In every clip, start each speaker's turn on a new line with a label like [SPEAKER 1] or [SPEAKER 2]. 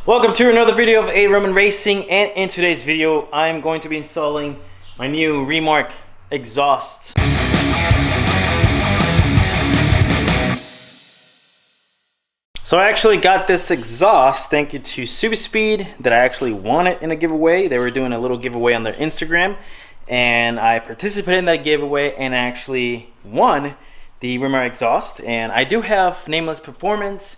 [SPEAKER 1] Welcome to another video of Remark Racing, and in today's video I'm going to be installing my new Remark exhaust. So I actually got this exhaust thank you to Subispeed that I actually won it in a giveaway. They were doing a little giveaway on their Instagram and I participated in that giveaway and actually won the Remark exhaust. And I do have Nameless Performance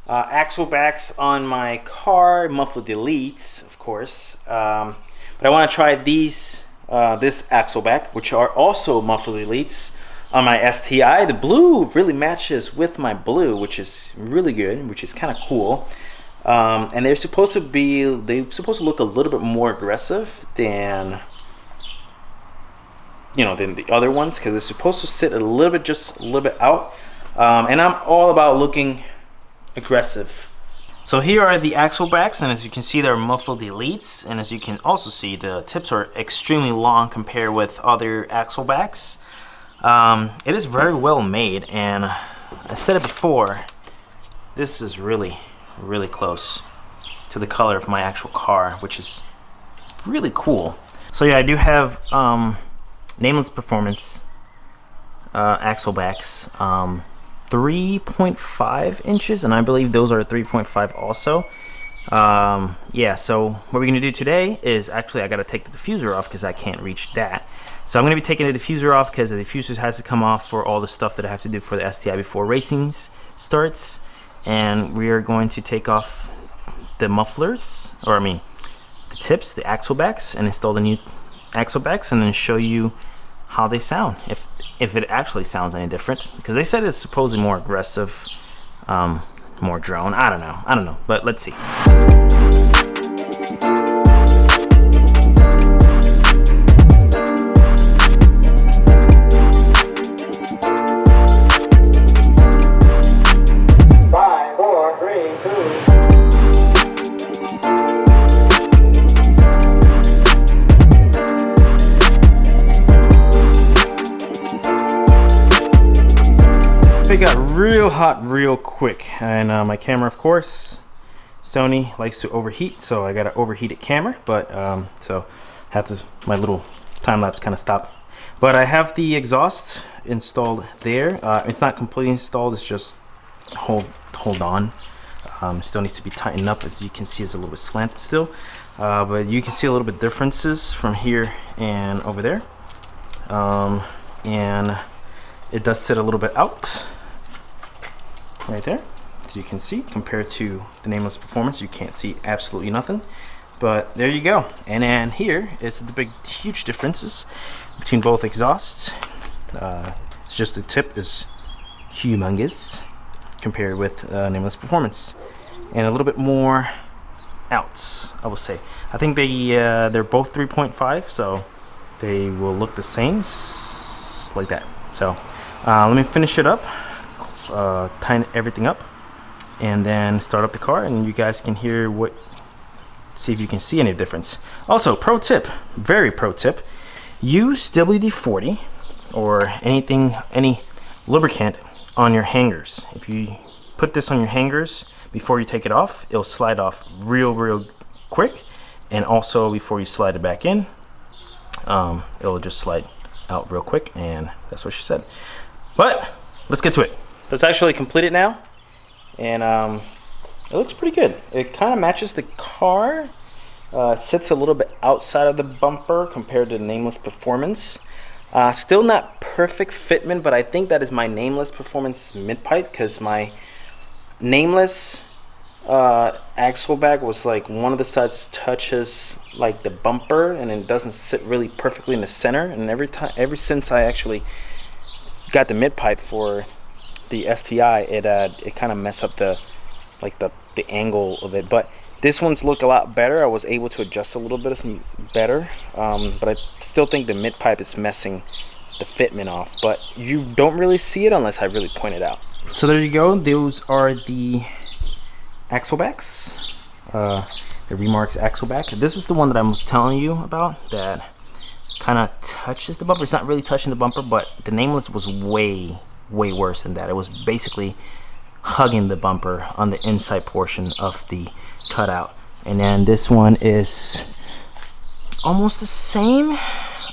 [SPEAKER 1] Axlebacks on my car, muffler deletes of course, but I want to try these this Axleback, which are also muffler deletes, on my STI. The blue really matches with my blue, which is really good, which is kind of cool. And they're supposed to look a little bit more aggressive than than the other ones, because it's supposed to sit a little bit, just a little bit out. And I'm all about looking aggressive. So here are the Axlebacks, and as you can see, they're muffler deletes, and as you can also see, the tips are extremely long compared with other Axlebacks. It is very well made, and I said it before, this is really close to the color of my actual car, which is really cool. So yeah, I do have Nameless Performance Axlebacks, 3.5 inches, and I believe those are 3.5 also. Yeah, so what we're gonna do today is actually I gotta take the diffuser off because I can't reach that. So I'm gonna be taking the diffuser off because the diffuser has to come off for all the stuff that I have to do for the STI before racing starts. And we are going to take off the mufflers, or I mean the tips, the Axlebacks, and install the new Axlebacks, and then show you how they sound, if it actually sounds any different, because they said it's supposedly more aggressive, more drone. I don't know, but let's see. It got real hot real quick, and my camera, of course, Sony likes to overheat, so I got an overheated camera, but so have to, my little time lapse kind of stopped. But I have the exhaust installed there. It's not completely installed, it's just hold on. Still needs to be tightened up. As you can see, it's a little bit slanted still, but you can see a little bit differences from here and over there, and it does sit a little bit out right there, as you can see. Compared to the Nameless Performance, you can't see absolutely nothing, but there you go. And then here is the big huge differences between both exhausts. It's just the tip is humongous compared with Nameless Performance, and a little bit more out, I will say. I think they're both 3.5, so they will look the same, like that. So let me finish it up, tighten everything up, and then start up the car, and you guys can hear see if you can see any difference. Also, pro tip, very pro tip, use WD-40 or any lubricant on your hangers. If you put this on your hangers before you take it off, it'll slide off real quick, and also before you slide it back in, it'll just slide out real quick. And that's what she said. But let's get to it. It's actually completed now, and it looks pretty good. It kind of matches the car. It sits a little bit outside of the bumper compared to Nameless Performance. Still not perfect fitment, but I think that is my Nameless Performance mid-pipe, because my Nameless Axleback was like one of the sides touches like the bumper, and it doesn't sit really perfectly in the center. And ever since I actually got the mid-pipe for the STI, it kind of messed up the angle of it. But this one's look a lot better. I was able to adjust a little bit better, but I still think the mid-pipe is messing the fitment off, but you don't really see it unless I really point it out. So there you go. Those are the Axlebacks, the Remark's Axleback. This is the one that I was telling you about that kind of touches the bumper. It's not really touching the bumper, but the Nameless was way worse than that. It was basically hugging the bumper on the inside portion of the cutout. and then this one is almost the same,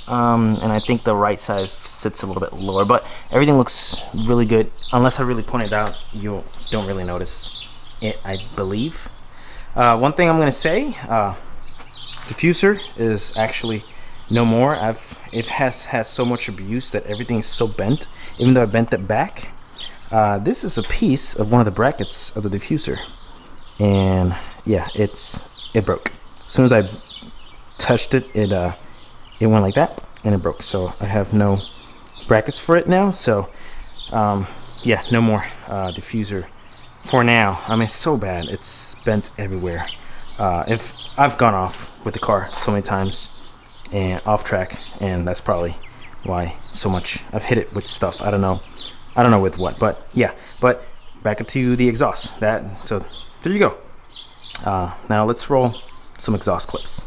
[SPEAKER 1] and I think the right side sits a little bit lower, but everything looks really good. Unless I really point it out, you don't really notice it, I believe. One thing I'm gonna say, diffuser is actually no more. It has had so much abuse that everything is so bent, even though I bent it back. This is a piece of one of the brackets of the diffuser, and yeah, it broke. As soon as I touched it, it went like that and it broke. So I have no brackets for it now. So yeah, no more diffuser for now. I mean, it's so bad, it's bent everywhere. If I've gone off with the car so many times and off track, and that's probably why so much I've hit it with stuff. I don't know with what, but yeah. But back up to the exhaust. So there you go. Now let's roll some exhaust clips.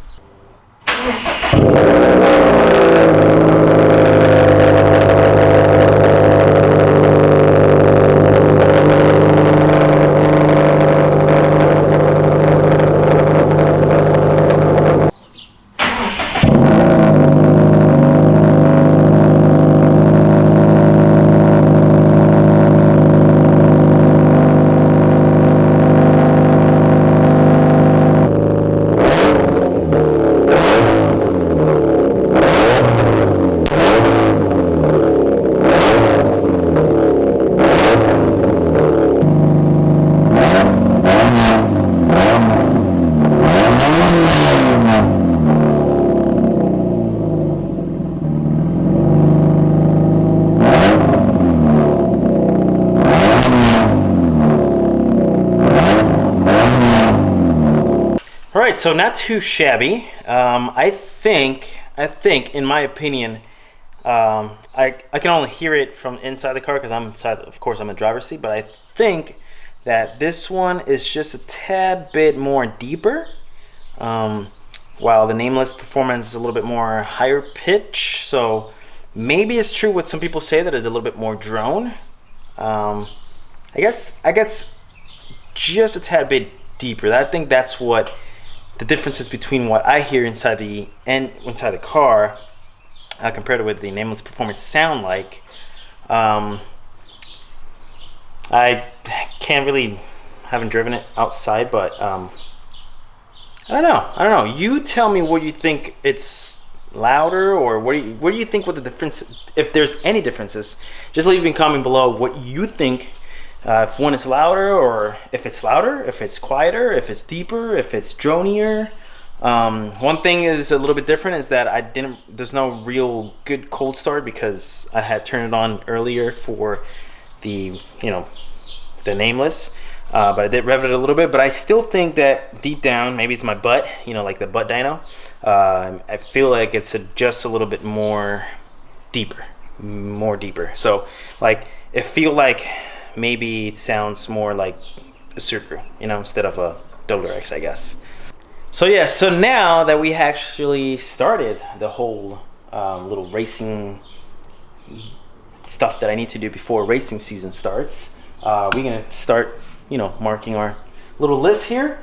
[SPEAKER 1] Alright, so not too shabby. I think in my opinion, I can only hear it from inside the car because I'm inside, of course I'm in driver's seat, but I think that this one is just a tad bit more deeper, while the Nameless Performance is a little bit more higher pitch. So maybe it's true what some people say, that it's a little bit more drone. I guess just a tad bit deeper. I think that's what the differences between what I hear inside the car compared to what the Nameless Performance sound like. I can't really, haven't driven it outside, but I don't know. You tell me what you think, it's louder, or what do you think what the difference, if there's any differences. Just leave a comment below what you think. If one is louder, or if it's louder, if it's quieter, if it's deeper, if it's dronier. One thing is a little bit different is that there's no real good cold start because I had turned it on earlier for the, the Nameless, but I did rev it a little bit. But I still think that deep down, maybe it's my butt, like the butt dyno, I feel like it's just a little bit more deeper. So like, it feel like maybe it sounds more like a Subaru, instead of a WRX, I guess. So yeah, so now that we actually started the whole little racing stuff that I need to do before racing season starts, we're gonna start, marking our little list here.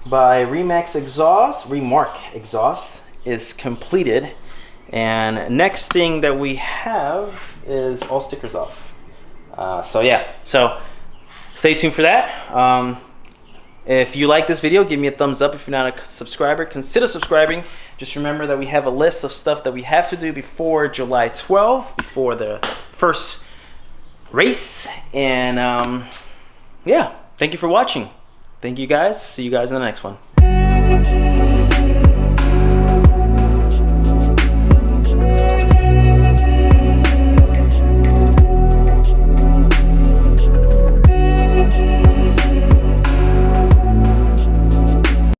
[SPEAKER 1] By Remark exhaust is completed, and next thing that we have is all stickers off. So yeah, so stay tuned for that. If you like this video, give me a thumbs up. If you're not a subscriber, consider subscribing. Just remember that we have a list of stuff that we have to do before July 12th, before the first race. And yeah, thank you for watching. Thank you guys. See you guys in the next one.